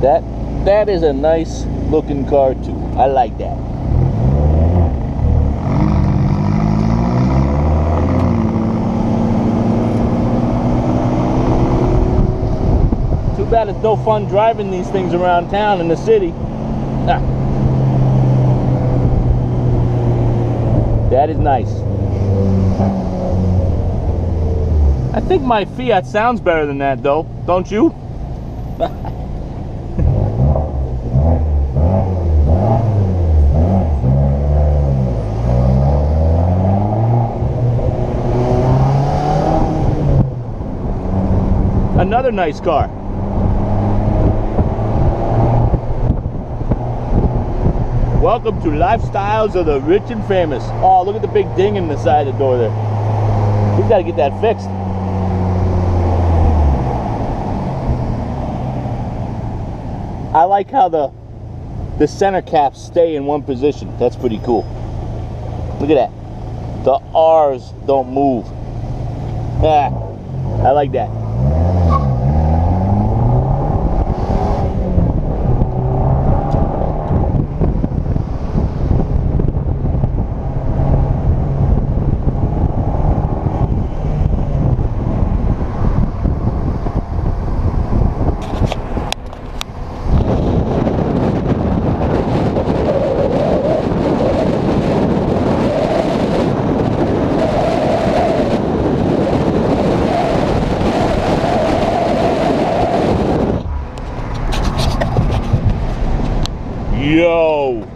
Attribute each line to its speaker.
Speaker 1: That is a nice looking car too. I like that. Too bad it's no fun driving these things around town in the city. Ah. That is nice. I think my Fiat sounds better than that though, don't you? Another nice car. Welcome to Lifestyles of the Rich and Famous. Oh, look at the big ding in the side of the door there. We've got to get that fixed. I like how the center caps stay in one position. That's pretty cool. Look at that. The R's don't move. Yeah, I like that. Yo!